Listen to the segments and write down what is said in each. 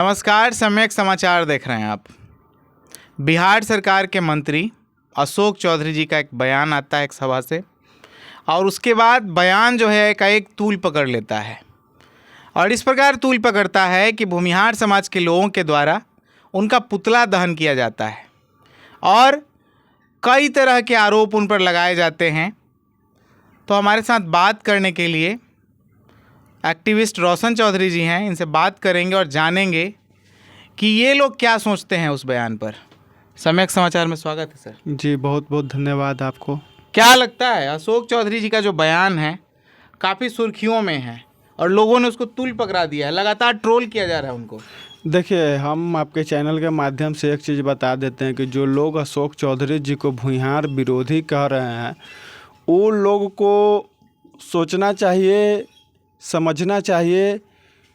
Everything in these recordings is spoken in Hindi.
नमस्कार, सम्यक समाचार देख रहे हैं आप। बिहार सरकार के मंत्री अशोक चौधरी जी का एक बयान आता है एक सभा से, और उसके बाद बयान जो है का एक तूल पकड़ लेता है, और इस प्रकार तूल पकड़ता है कि भूमिहार समाज के लोगों के द्वारा उनका पुतला दहन किया जाता है और कई तरह के आरोप उन पर लगाए जाते हैं। तो हमारे साथ बात करने के लिए एक्टिविस्ट रोशन चौधरी जी हैं, इनसे बात करेंगे और जानेंगे कि ये लोग क्या सोचते हैं उस बयान पर। सम्यक समाचार में स्वागत है सर। जी बहुत बहुत धन्यवाद आपको। क्या लगता है, अशोक चौधरी जी का जो बयान है काफ़ी सुर्खियों में है और लोगों ने उसको तूल पकड़ा दिया है, लगातार ट्रोल किया जा रहा है उनको। देखिए, हम आपके चैनल के माध्यम से एक चीज़ बता देते हैं कि जो लोग अशोक चौधरी जी को भूमिहार विरोधी कह रहे हैं, वो लोग को सोचना चाहिए, समझना चाहिए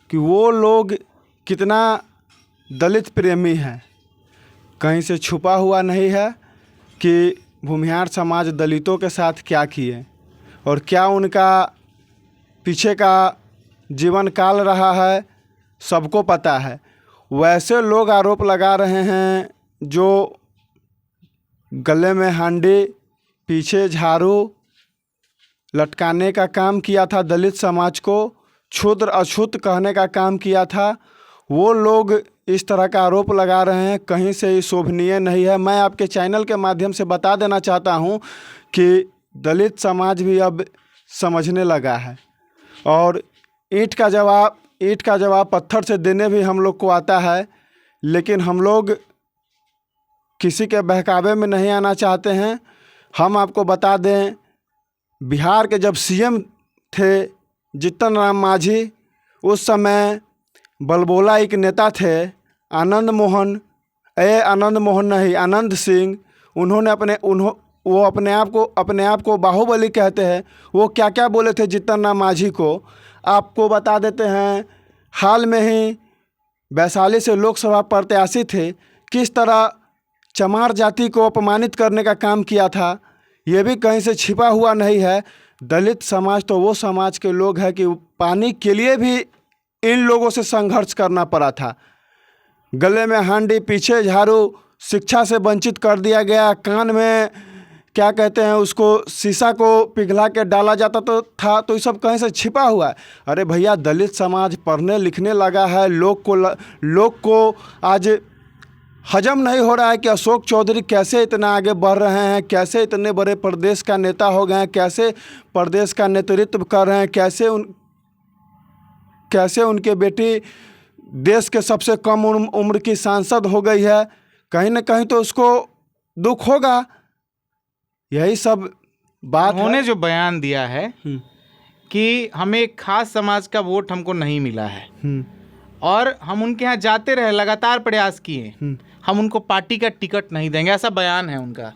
कि वो लोग कितना दलित प्रेमी हैं। कहीं से छुपा हुआ नहीं है कि भूमिहार समाज दलितों के साथ क्या किए और क्या उनका पीछे का जीवन काल रहा है, सबको पता है। वैसे लोग आरोप लगा रहे हैं जो गले में हांडी, पीछे झाड़ू लटकाने का काम किया था, दलित समाज को क्षुद्र अछूत कहने का काम किया था, वो लोग इस तरह का आरोप लगा रहे हैं। कहीं से ये शोभनीय नहीं है। मैं आपके चैनल के माध्यम से बता देना चाहता हूँ कि दलित समाज भी अब समझने लगा है और ईंट का जवाब पत्थर से देने भी हम लोग को आता है, लेकिन हम लोग किसी के बहकावे में नहीं आना चाहते हैं। हम आपको बता दें, बिहार के जब सीएम थे जीतन राम मांझी, उस समय बलबोला एक नेता थे आनंद सिंह। उन्होंने अपने आप को बाहुबली कहते हैं। वो क्या क्या बोले थे जीतन राम मांझी को, आपको बता देते हैं। हाल में ही वैशाली से लोकसभा प्रत्याशी थे, किस तरह चमार जाति को अपमानित करने का काम किया था, ये भी कहीं से छिपा हुआ नहीं है। दलित समाज तो वो समाज के लोग हैं कि पानी के लिए भी इन लोगों से संघर्ष करना पड़ा था। गले में हांडी, पीछे झाड़ू, शिक्षा से वंचित कर दिया गया, कान में क्या कहते हैं उसको, शीशा को पिघला के डाला जाता तो ये सब कहीं से छिपा हुआ है। अरे भैया, दलित समाज पढ़ने लिखने लगा है। लोग को आज हजम नहीं हो रहा है कि अशोक चौधरी कैसे इतना आगे बढ़ रहे हैं, कैसे इतने बड़े प्रदेश का नेता हो गए हैं, कैसे प्रदेश का नेतृत्व कर रहे हैं, कैसे उनके बेटी देश के सबसे कम उम्र की सांसद हो गई है। कहीं ना कहीं तो उसको दुख होगा। यही सब बात उन्होंने जो बयान दिया है कि हमें एक खास समाज का वोट हमको नहीं मिला है और हम उनके यहाँ जाते रहे, लगातार प्रयास किए, हम उनको पार्टी का टिकट नहीं देंगे, ऐसा बयान है उनका।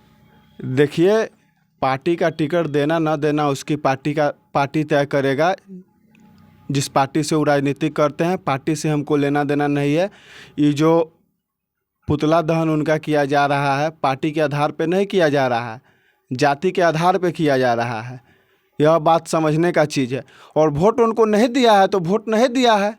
देखिए, पार्टी का टिकट देना ना देना उसकी पार्टी तय करेगा। जिस पार्टी से वो राजनीति करते हैं, पार्टी से हमको लेना देना नहीं है। ये जो पुतला दहन उनका किया जा रहा है, पार्टी के आधार पे नहीं किया जा रहा है, जाति के आधार पे किया जा रहा है। यह बात समझने का चीज़ है। और वोट उनको नहीं दिया है तो वोट नहीं दिया है,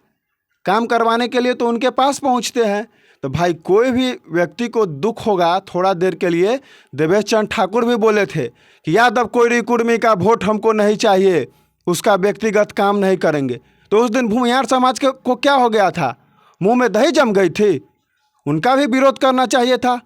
काम करवाने के लिए तो उनके पास पहुंचते हैं। तो भाई, कोई भी व्यक्ति को दुख होगा थोड़ा देर के लिए। देवेश चंद्र ठाकुर भी बोले थे कि यादव कोयरी कुर्मी का वोट हमको नहीं चाहिए, उसका व्यक्तिगत काम नहीं करेंगे। तो उस दिन भूमिहार समाज को क्या हो गया था, मुंह में दही जम गई थी। उनका भी विरोध करना चाहिए था,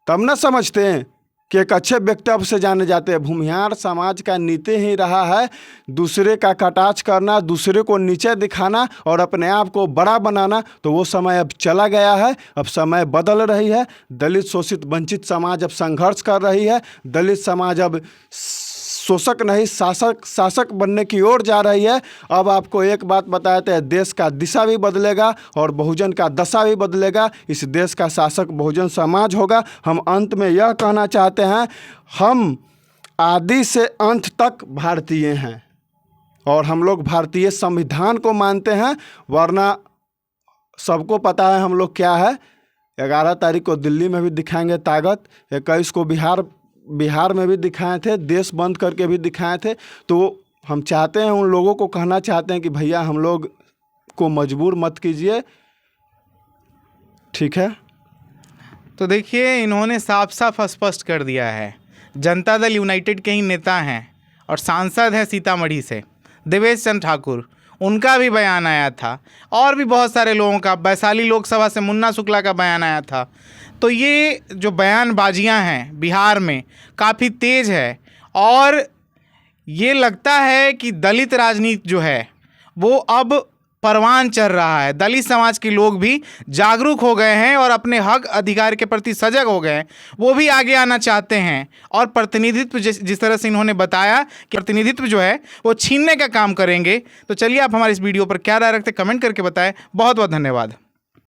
तब न समझते हैं कि एक अच्छे वक्तव्य से जाने जाते हैं। भूमिहार समाज का नीति ही रहा है दूसरे का कटाक्ष करना, दूसरे को नीचे दिखाना और अपने आप को बड़ा बनाना। तो वो समय अब चला गया है, अब समय बदल रही है। दलित शोषित वंचित समाज अब संघर्ष कर रही है। दलित समाज अब शोषक नहीं शासक बनने की ओर जा रही है। अब आपको एक बात बताते हैं, देश का दिशा भी बदलेगा और बहुजन का दशा भी बदलेगा। इस देश का शासक बहुजन समाज होगा। हम अंत में यह कहना चाहते हैं, हम आदि से अंत तक भारतीय हैं और हम लोग भारतीय संविधान को मानते हैं। वरना सबको पता है हम लोग क्या है। 11 तारीख को दिल्ली में भी दिखाएंगे ताकत, 21 को बिहार में भी दिखाए थे, देश बंद करके भी दिखाए थे। तो हम चाहते हैं, उन लोगों को कहना चाहते हैं कि भैया हम लोग को मजबूर मत कीजिए। ठीक है। तो देखिए, इन्होंने साफ साफ स्पष्ट कर दिया है। जनता दल यूनाइटेड के ही नेता हैं और सांसद हैं सीतामढ़ी से, देवेश चंद्र ठाकुर, उनका भी बयान आया था और भी बहुत सारे लोगों का, वैशाली लोकसभा से मुन्ना शुक्ला का बयान आया था। तो ये जो बयानबाजियां हैं बिहार में काफ़ी तेज़ है और ये लगता है कि दलित राजनीति जो है वो अब परवान चढ़ रहा है। दलित समाज के लोग भी जागरूक हो गए हैं और अपने हक अधिकार के प्रति सजग हो गए हैं। वो भी आगे आना चाहते हैं और प्रतिनिधित्व जिस तरह से इन्होंने बताया कि प्रतिनिधित्व जो है वो छीनने का काम करेंगे। तो चलिए, आप हमारे इस वीडियो पर क्या राय रखते कमेंट करके बताएं। बहुत बहुत धन्यवाद।